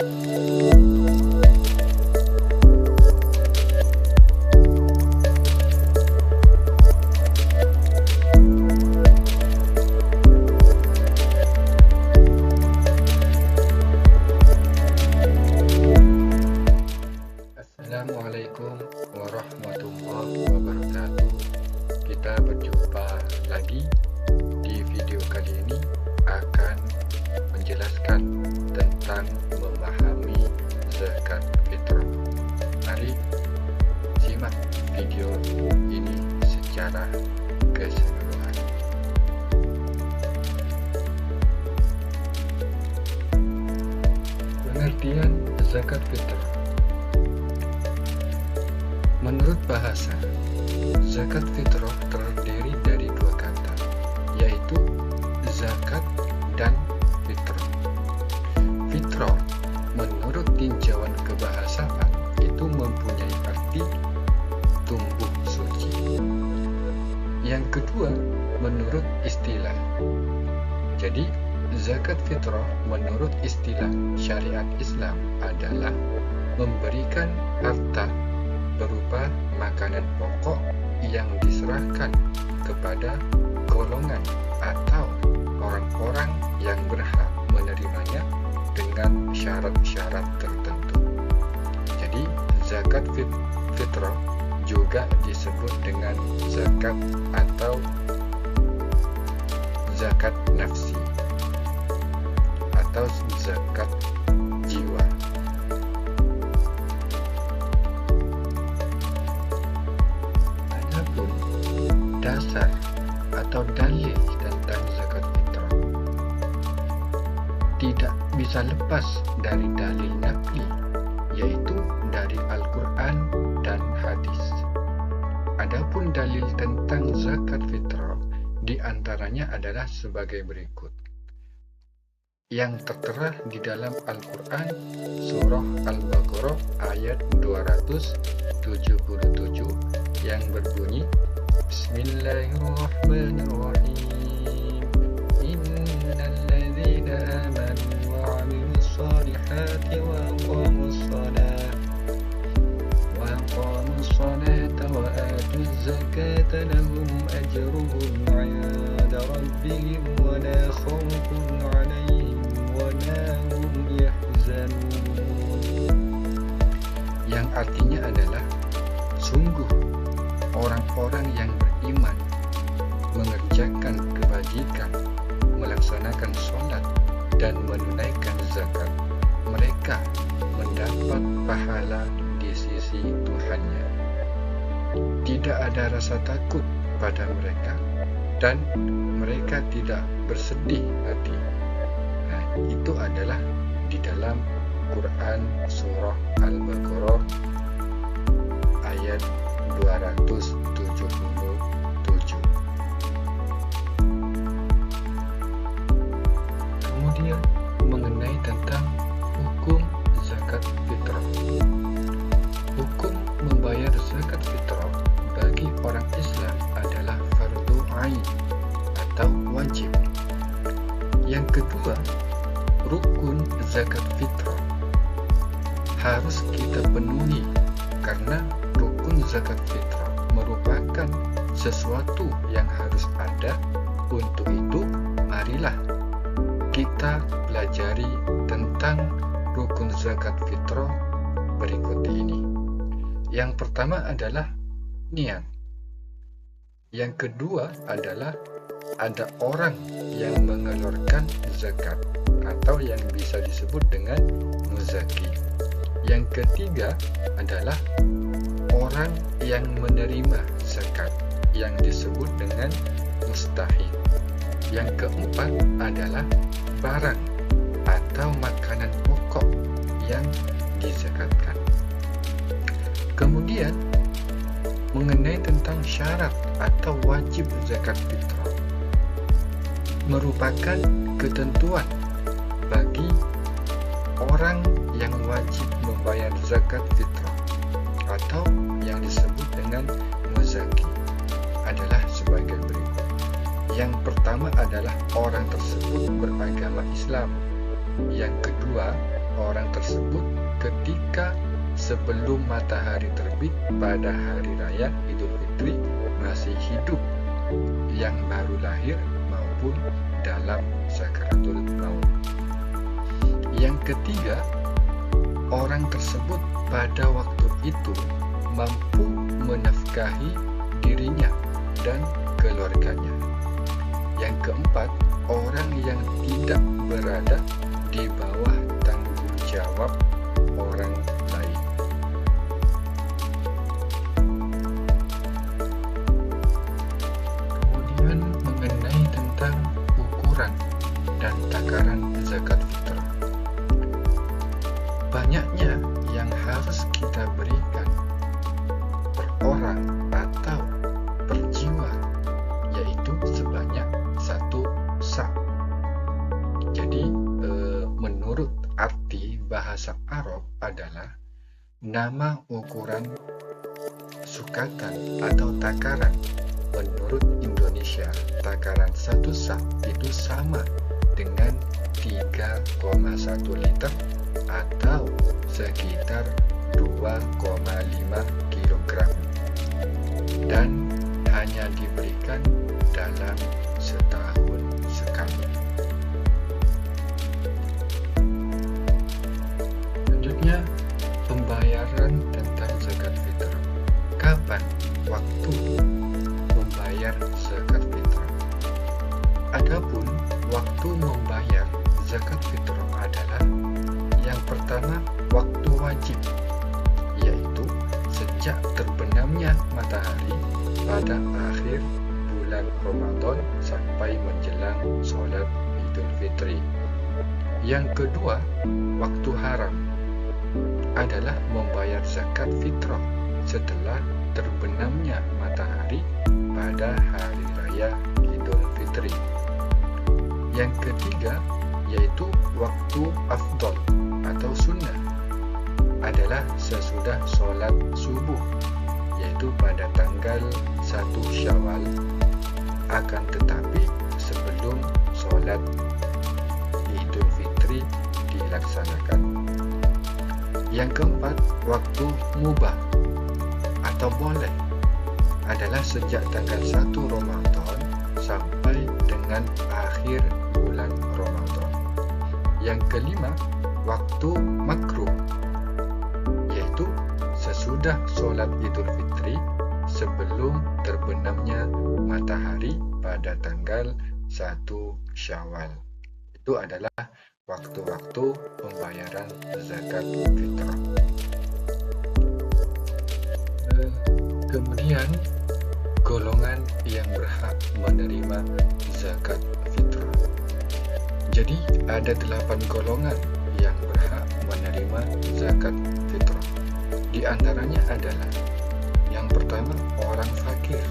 Assalamualaikum warahmatullahi wabarakatuh. Kita berjumpa lagi. Di video kali ini akan menjelaskan tentang memahami zakat fitrah. Mari simak video ini secara keseluruhan. Pengertian zakat fitrah. Menurut bahasa, zakat fitrah terdiri dari dua kata, yaitu zakat dan fitrah. Fitrah menurut tinjauan kebahasaan itu mempunyai arti tumbuh suci. Yang kedua, menurut istilah. Jadi, zakat fitrah menurut istilah syariat Islam adalah memberikan harta berupa makanan pokok yang diserahkan kepada golongan atau orang-orang yang berhak menerimanya dengan syarat-syarat tertentu. Jadi, zakat fitrah juga disebut dengan zakat atau zakat nafsi atau zakat jiwa. Dasar atau dalil tentang zakat fitrah tidak bisa lepas dari dalil naqli, yaitu dari Al-Quran dan hadis. Adapun dalil tentang zakat fitrah diantaranya adalah sebagai berikut. Yang tertera di dalam Al-Quran surah Al-Baqarah ayat 277 yang berbunyi, Bismillahirrahmanirrahim. Innal ladzina amanu wa 'amilus solihati wa aqamus salata wa atuz zakata lahum ajruhum 'inda rabbihim wa la khawfun 'alaihim wa la hum yahzanun. Yang artinya adalah, sungguh orang-orang yang beriman mengerjakan kebajikan, melaksanakan sholat, dan menunaikan zakat, mereka mendapat pahala di sisi Tuhannya. Tidak ada rasa takut pada mereka, dan mereka tidak bersedih hati. Nah, itu adalah di dalam Quran surah Al-Baqarah ayat 277. Kemudian mengenai tentang hukum zakat fitrah. Hukum membayar zakat fitrah bagi orang Islam adalah fardu ain atau wajib. Yang kedua, rukun zakat fitrah harus kita penuhi, karena rukun zakat fitrah merupakan sesuatu yang harus ada. Untuk itu, marilah kita pelajari tentang rukun zakat fitrah berikut ini. Yang pertama adalah niat. Yang kedua adalah ada orang yang mengeluarkan zakat atau yang bisa disebut dengan muzaki. Yang ketiga adalah orang yang menerima zakat yang disebut dengan mustahik. Yang keempat adalah barang atau makanan pokok yang dizakatkan. Kemudian mengenai tentang syarat atau wajib zakat fitrah, merupakan ketentuan bagi orang yang wajib membayar zakat fitrah atau yang disebut dengan muzaki adalah sebagai berikut. Yang pertama adalah orang tersebut beragama Islam. Yang kedua, orang tersebut ketika sebelum matahari terbit pada hari raya Idul Fitri masih hidup, yang baru lahir maupun dalam sakaratul maut. Yang ketiga, orang tersebut pada waktu itu mampu menafkahi dirinya dan keluarganya. Yang keempat, orang yang tidak berada di bawah tanggung jawab orang lain. Kemudian mengenai tentang ukuran dan takaran zakat fitrah. Banyaknya yang harus kita berikan per orang atau per jiwa, yaitu sebanyak 1 sak. Jadi menurut arti bahasa Arab adalah nama ukuran sukatan atau takaran. Menurut Indonesia, takaran 1 sak itu sama dengan 3,1 liter atau sekitar 2,5 kilogram, dan hanya diberikan dalam setahun sekali. Selanjutnya, pembayaran tentang zakat fitrah. Kapan waktu membayar zakat fitrah? Adapun waktu membayar zakat fitrah adalah yang pertama, waktu wajib, yaitu sejak terbenamnya matahari pada akhir bulan Ramadan sampai menjelang sholat Idul Fitri. Yang kedua, waktu haram adalah membayar zakat fitrah setelah terbenamnya matahari pada hari raya Idul Fitri. Yang ketiga, yaitu waktu afdal atau sunnah, adalah sesudah sholat subuh, yaitu pada tanggal 1 Syawal, akan tetapi sebelum sholat Idul Fitri dilaksanakan. Yang keempat, waktu mubah atau boleh, adalah sejak tanggal 1 Ramadan sampai dengan akhir bulan Ramadan. Yang kelima, waktu makruh, yaitu sesudah sholat Idul Fitri sebelum terbenamnya matahari pada tanggal 1 Syawal. Itu adalah waktu-waktu pembayaran zakat fitrah. Kemudian, golongan yang berhak menerima zakat fitrah. Jadi ada 8 golongan yang berhak menerima zakat fitrah. Di antaranya adalah yang pertama, orang fakir.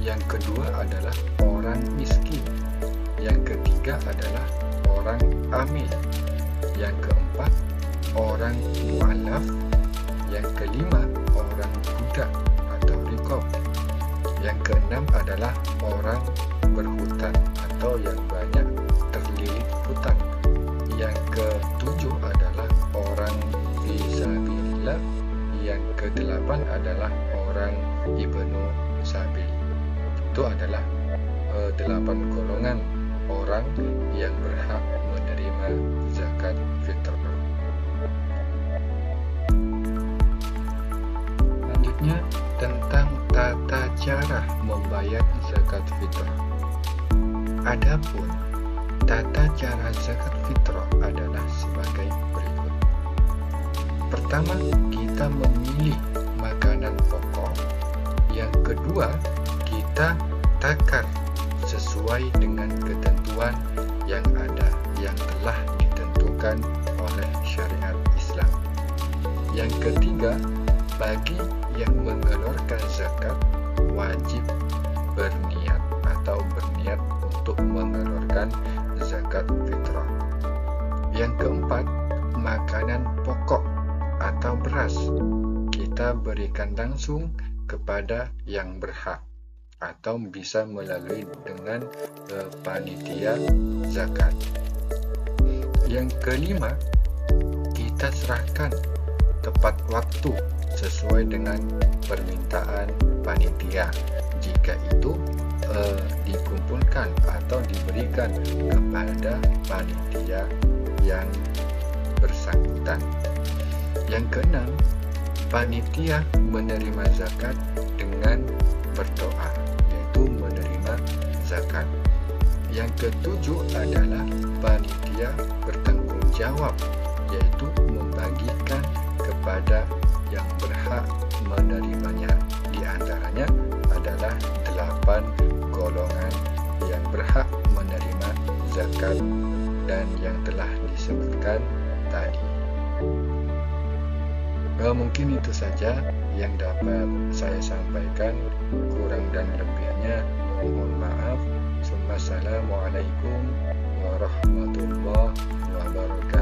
Yang kedua adalah orang miskin. Yang ketiga adalah orang amil. Yang keempat, orang mu'allaf. Yang kelima, orang budak atau riqab. Yang keenam adalah orang berhutang atau yang banyak terlilit hutang. Yang ketujuh adalah orang fisabilillah. Yang kedelapan adalah orang ibnu sabil. Itu adalah 8 golongan orang yang berhak menerima zakat fitrah. Selanjutnya, tentang tata cara membayar zakat fitrah. Adapun tata cara zakat fitrah adalah sebagai berikut. Pertama, kita memilih makanan pokok. Yang kedua, kita takar sesuai dengan ketentuan yang ada, yang telah ditentukan oleh syariat Islam. Yang ketiga, bagi yang mengeluarkan zakat wajib berniat atau berniat untuk mengeluarkan zakat fitrah. Yang keempat, makanan pokok atau beras kita berikan langsung kepada yang berhak atau bisa melalui dengan panitia zakat. Yang kelima, kita serahkan tepat waktu sesuai dengan permintaan panitia. Jika itu dikumpulkan atau diberikan kepada panitia yang bersangkutan. Yang keenam, panitia menerima zakat dengan berdoa, yaitu menerima zakat. Yang ketujuh adalah panitia bertanggung jawab, yaitu membagikan kepada yang berhak menerimanya. Di antaranya adalah 8 golongan yang berhak menerima zakat dan yang telah disebutkan tadi. Mungkin itu saja yang dapat saya sampaikan. Kurang dan lebihnya mohon maaf. Assalamualaikum warahmatullahi wabarakatuh.